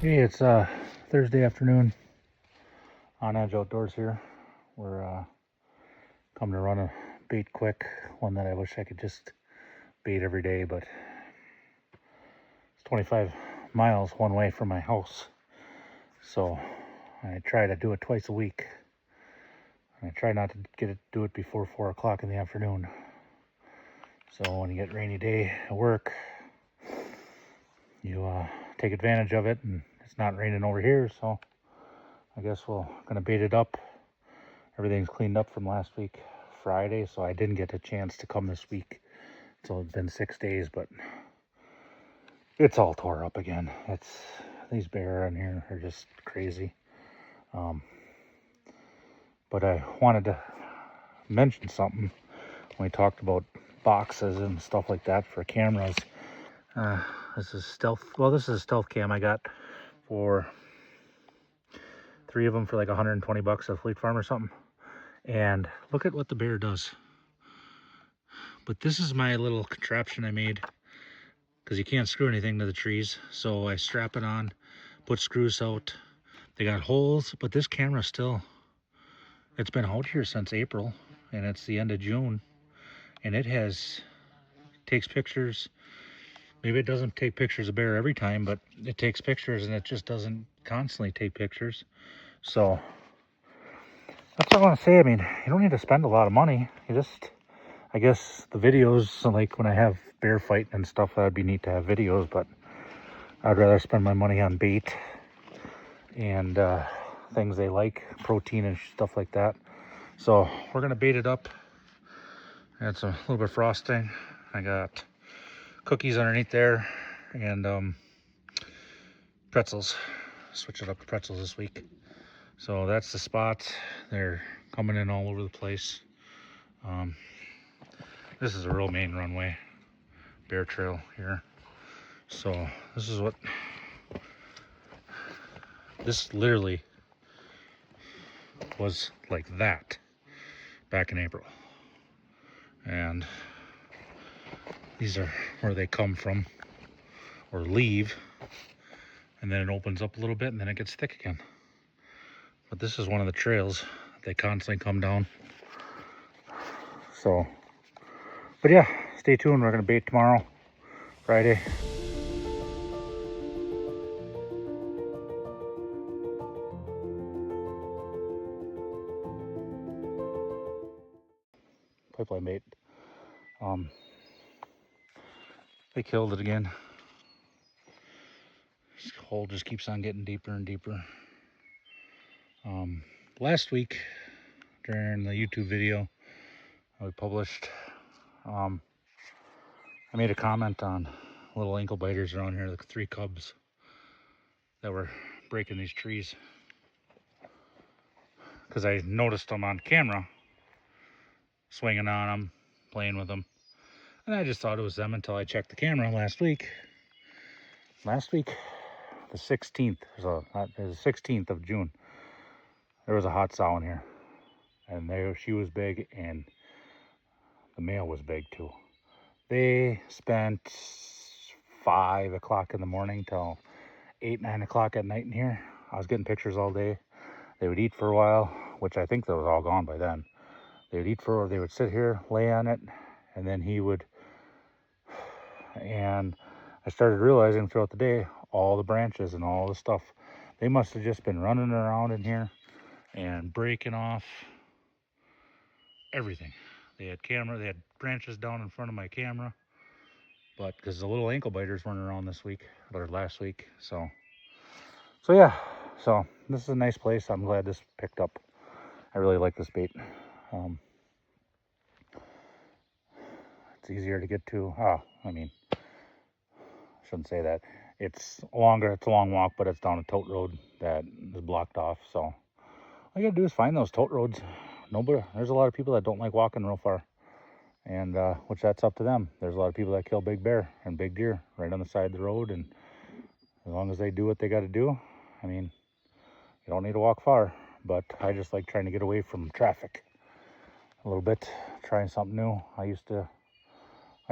Hey, it's Thursday afternoon on Edge Outdoors here. We're coming to run a bait quick, one that I wish I could just bait every day, but it's 25 miles one way from my house. So I try to do it twice a week. I try not to do it before 4 o'clock in the afternoon. So when you get a rainy day at work, you take advantage of it, and it's not raining over here, so I guess we're gonna bait it up. Everything's cleaned up from last week, Friday, so I didn't get a chance to come this week. So it's been 6 days, but it's all tore up again. These bear in here are just crazy. But I wanted to mention something when we talked about boxes and stuff like that for cameras. This is this is a stealth cam I got for 3 of them for like 120 bucks at Fleet Farm or something. And look at what the bear does. But this is my little contraption I made, because you can't screw anything to the trees. So I strap it on, put screws out. They got holes, but this camera still, it's been out here since April, and it's the end of June, and takes pictures. Maybe it doesn't take pictures of bear every time, but it takes pictures, and it just doesn't constantly take pictures. So that's what I want to say. I mean, you don't need to spend a lot of money. I guess the videos, like when I have bear fighting and stuff, that'd be neat to have videos, but I'd rather spend my money on bait and things they like, protein and stuff like that. So we're gonna bait it up. Add some little bit of frosting. I got cookies underneath there, and pretzels. Switch it up to pretzels this week. So that's the spot. They're coming in all over the place. This is a real main runway, bear trail here. So this literally was like that back in April. And these are where they come from or leave, and then it opens up a little bit and then it gets thick again. But this is one of the trails they constantly come down. So, but yeah, stay tuned. We're gonna bait tomorrow, Friday. Pipeline bait. They killed it again. This hole just keeps on getting deeper and deeper. Last week during the YouTube video I published, I made a comment on little ankle biters around here, the 3 cubs that were breaking these trees, because I noticed them on camera swinging on them, playing with them, and I just thought it was them until I checked the camera last week, the 16th, so that is the 16th of June. There was a hot sow in here, and she was big, and the male was big too. They spent 5 o'clock in the morning till 8, 9 o'clock at night in here. I was getting pictures all day. They would eat for a while, which I think that was all gone by then. They would sit here, lay on it, and then and I started realizing throughout the day, all the branches and all the stuff, they must have just been running around in here and breaking off everything. They had branches down in front of my camera, but because the little ankle biters weren't around this week or last week, so yeah. So this is a nice place. I'm glad this picked up. I really like this bait. It's easier to get to. I mean, I shouldn't say that. It's longer. It's a long walk, but it's down a tote road that is blocked off. So all you gotta do is find those tote roads. There's a lot of people that don't like walking real far, and which that's up to them. There's a lot of people that kill big bear and big deer right on the side of the road, and as long as they do what they got to do, I mean, you don't need to walk far. But I just like trying to get away from traffic a little bit, trying something new. I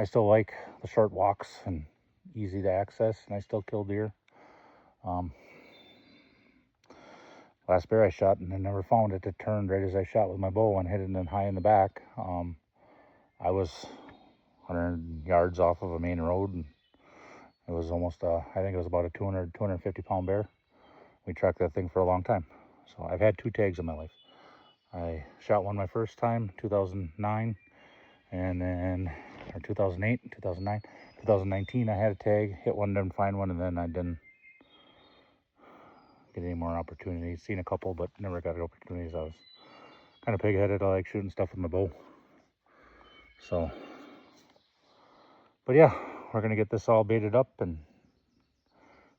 still like the short walks and easy to access, and I still kill deer. Last bear I shot and I never found it. It turned right as I shot with my bow and hit it in high in the back. I was 100 yards off of a main road, and it was almost, I think it was about a 250 pound bear. We tracked that thing for a long time. So I've had 2 tags in my life. I shot one my first time, 2009, and then, or 2008, 2009, 2019, I had a tag, hit one, didn't find one, and then I didn't get any more opportunities. Seen a couple, but never got opportunities. I was kind of pig-headed. I like shooting stuff with my bow. So, but yeah, we're gonna get this all baited up and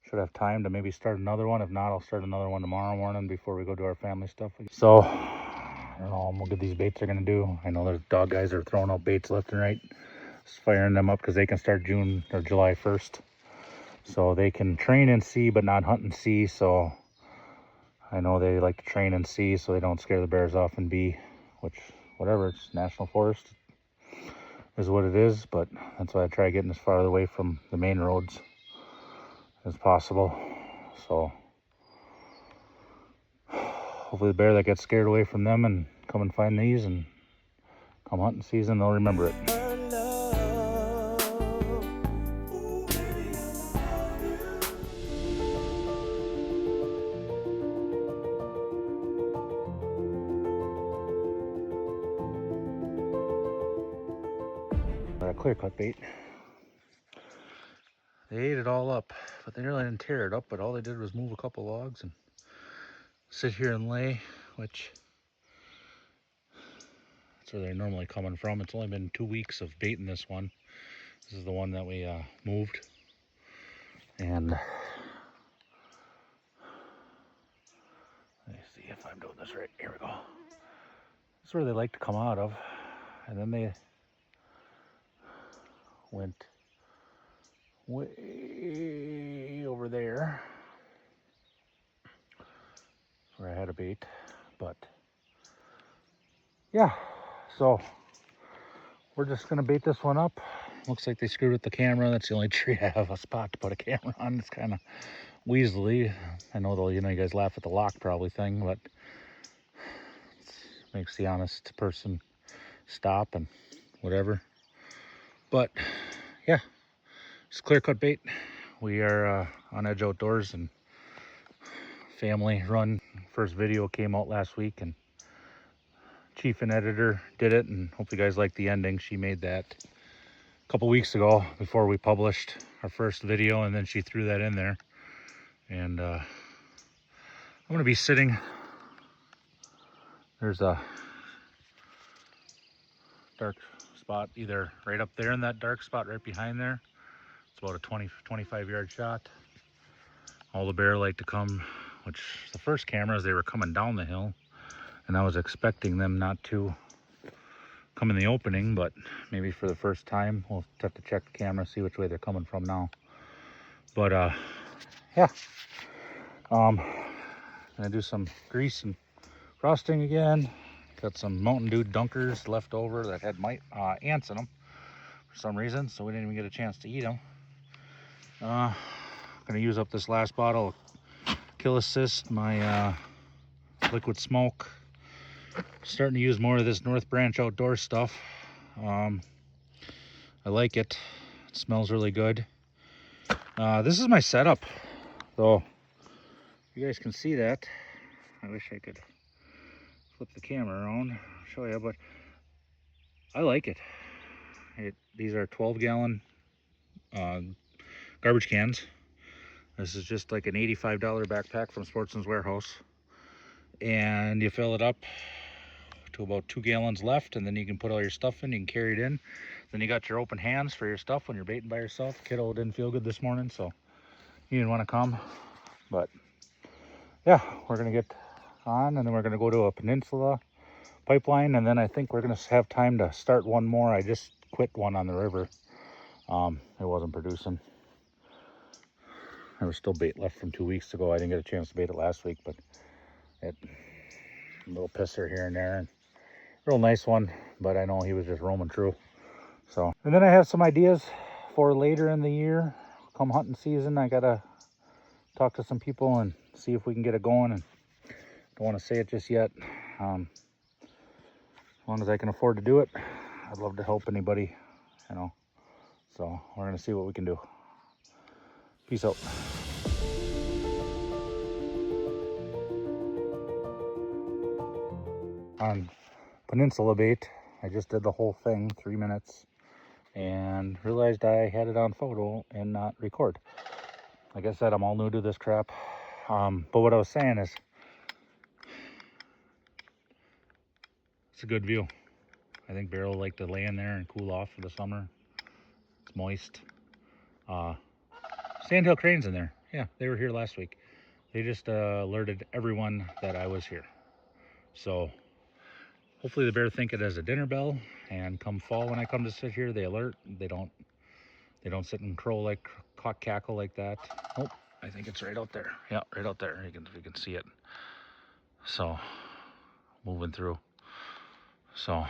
should have time to maybe start another one. If not, I'll start another one tomorrow morning before we go do our family stuff. So, I don't know how good these baits are gonna do. I know there's dog guys that are throwing out baits left and right, just firing them up because they can start June or July 1st. So they can train in sea, but not hunt in sea. So I know they like to train in sea so they don't scare the bears off in B, which, whatever, it's national forest is what it is. But that's why I try getting as far away from the main roads as possible. So hopefully the bear that gets scared away from them and come and find these, and come hunting season, they'll remember it. A clear cut bait. They ate it all up, but they really didn't tear it up, but all they did was move a couple logs and sit here and lay, which that's where they're normally coming from. It's only been 2 weeks of baiting this one. This is the one that we moved. And let me see if I'm doing this right. Here we go. This is where they like to come out of. And then they went way over there where I had a bait. But yeah, so we're just gonna bait this one up. Looks like they screwed with the camera. That's the only tree I have a spot to put a camera on. It's kind of weaselly. I know they'll, you guys laugh at the lock probably thing, but it makes the honest person stop and whatever. But yeah, it's clear cut bait. We are on Edge Outdoors and family run. First video came out last week, and Chief and editor did it, and hope you guys like the ending. She made that a couple weeks ago before we published our first video, and then she threw that in there. And I'm gonna be sitting, there's a dark spot either right up there in that dark spot right behind there. It's about a 25 yard shot. All the bear like to come, which the first cameras, they were coming down the hill, and I was expecting them not to come in the opening, but maybe for the first time we'll have to check the camera, see which way they're coming from now. But yeah, gonna do some grease and frosting again. Got some Mountain Dew Dunkers left over that had ants in them for some reason, so we didn't even get a chance to eat them. Gonna use up this last bottle of Kill Assist, my liquid smoke. Starting to use more of this North Branch Outdoor stuff. I like it. It smells really good. This is my setup, though. You guys can see that. I wish I could flip the camera around, show you, but I like it. These are 12-gallon garbage cans. This is just like an $85 backpack from Sportsman's Warehouse, and you fill it up to about 2 gallons left, and then you can put all your stuff in. You can carry it in. Then you got your open hands for your stuff when you're baiting by yourself. Kiddo didn't feel good this morning, so he didn't want to come. But yeah, we're gonna get on, and then we're gonna go to a Peninsula pipeline, and then I think we're gonna have time to start one more. I just quit one on the river. It wasn't producing. There was still bait left from 2 weeks ago. I didn't get a chance to bait it last week, but a little pisser here and there, and real nice one, but I know he was just roaming through. So, and then I have some ideas for later in the year, come hunting season. I gotta talk to some people and see if we can get it going, and Don't want to say it just yet. As long as I can afford to do it, I'd love to help anybody, you know. So we're gonna see what we can do. Peace out. On Peninsula Bait, I just did the whole thing, 3 minutes, and realized I had it on photo and not record. Like I said, I'm all new to this crap. But what I was saying is, it's a good view. I think Bear will like to lay in there and cool off for the summer. It's moist. Sandhill cranes in there. Yeah, they were here last week. They just alerted everyone that I was here. So hopefully the Bear think it as a dinner bell, and come fall when I come to sit here, they alert. They don't sit and crow like cackle like that. Oh, I think it's right out there. Yeah, right out there. You can see it. So moving through. So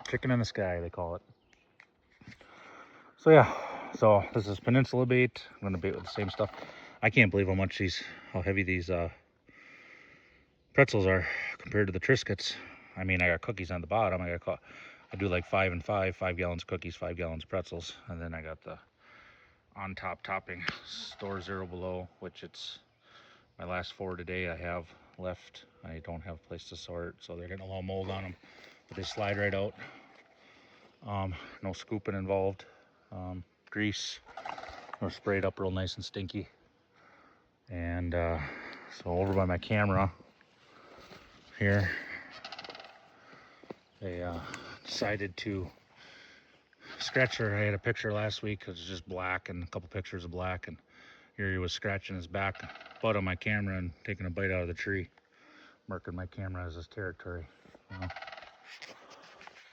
chicken in the sky, they call it. So yeah, so this is Peninsula Bait. I'm gonna bait with the same stuff. I can't believe how heavy these pretzels are compared to the Triscuits. I mean, I got cookies on the bottom. I do like 5 and 5 gallons cookies, 5 gallons pretzels, and then I got the on top topping, store zero below, which it's my last 4 today I have left. I don't have a place to sort, so they're getting a little mold on them, but they slide right out. No scooping involved. Grease, they're sprayed up real nice and stinky. And so over by my camera here, they decided to scratch her. I had a picture last week, it was just black and a couple pictures of black, and here he was scratching his back butt on my camera and taking a bite out of the tree, marking my camera as his territory. You know?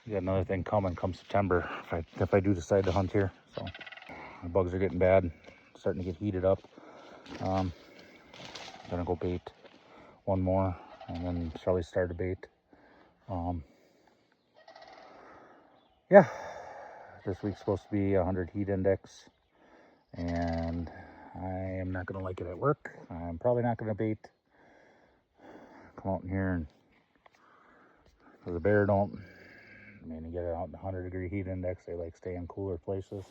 We got another thing coming come September if I do decide to hunt here. So the bugs are getting bad, starting to get heated up. Gonna go bait one more, and then Shelly start a bait. Yeah, this week's supposed to be 100 heat index, and I am not gonna like it at work. I'm probably not gonna bait. Come out in here, and the Bear don't. I mean, you get it out in 100-degree heat index, they like stay in cooler places.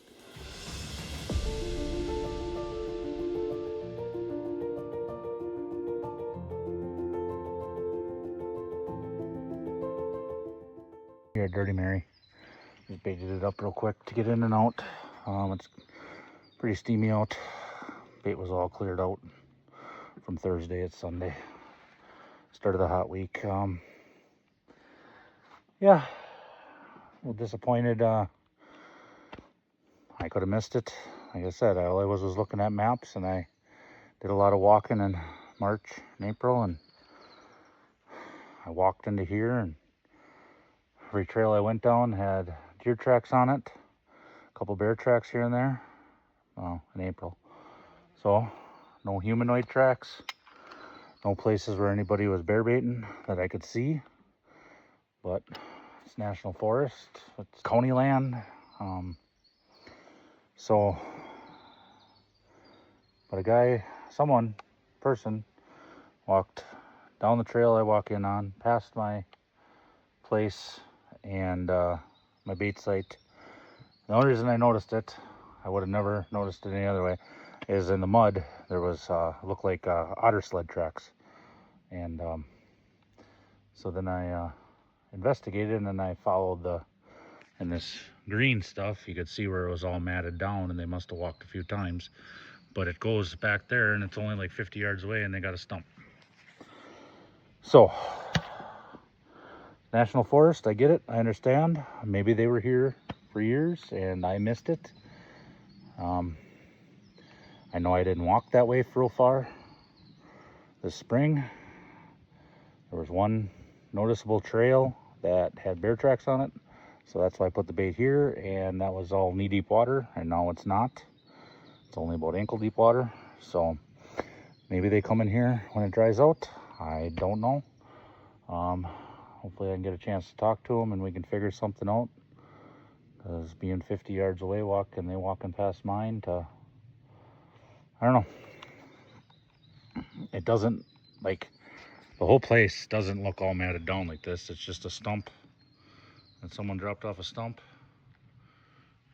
Here at Dirty Mary, just baited it up real quick to get in and out. It's pretty steamy out. Bait was all cleared out from Thursday. It's Sunday. Start of the hot week. Yeah, a little disappointed. I could have missed it. Like I said, all I was looking at maps, and I did a lot of walking in March and April, and I walked into here, and every trail I went down had deer tracks on it, a couple bear tracks here and there. In April. So no humanoid tracks, no places where anybody was bear baiting that I could see. But it's national forest, it's county land. But person walked down the trail I walk in on, past my place and my bait site. The only reason I noticed it, I would have never noticed it any other way, is in the mud there was looked like otter sled tracks. And so then I investigated, and then I followed and this green stuff, you could see where it was all matted down, and they must have walked a few times. But it goes back there, and it's only like 50 yards away, and they got a stump. So national forest, I get it, I understand. Maybe they were here for years and I missed it. I know I didn't walk that way for real far this spring. There was one noticeable trail that had bear tracks on it, so that's why I put the bait here, and that was all knee-deep water, and now it's not. It's only about ankle-deep water, so maybe they come in here when it dries out. I don't know. Hopefully I can get a chance to talk to them and we can figure something out, because being 50 yards away, they walking past mine to, I don't know. It doesn't, like, The whole place doesn't look all matted down like this. It's just a stump, and someone dropped off a stump,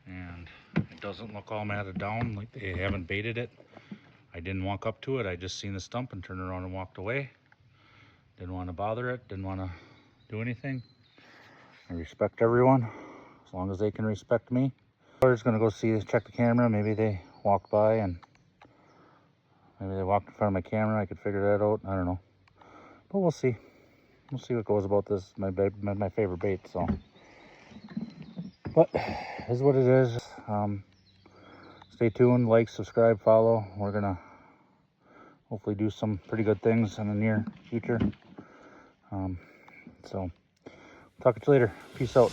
and it doesn't look all matted down, like they haven't baited it. I didn't walk up to it. I just seen the stump and turned around and walked away. Didn't want to bother it, didn't want to do anything. I respect everyone as long as they can respect me. I'm just gonna go check the camera. Maybe they walked by and maybe they walked in front of my camera. I could figure that out. I don't know, but we'll see. We'll see what goes about this. My favorite bait. So, but it is what it is. Stay tuned. Like, subscribe, follow. We're gonna hopefully do some pretty good things in the near future. So, talk to you later. Peace out.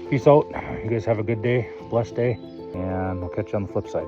Peace out. You guys have a good day, blessed day, and we'll catch you on the flip side.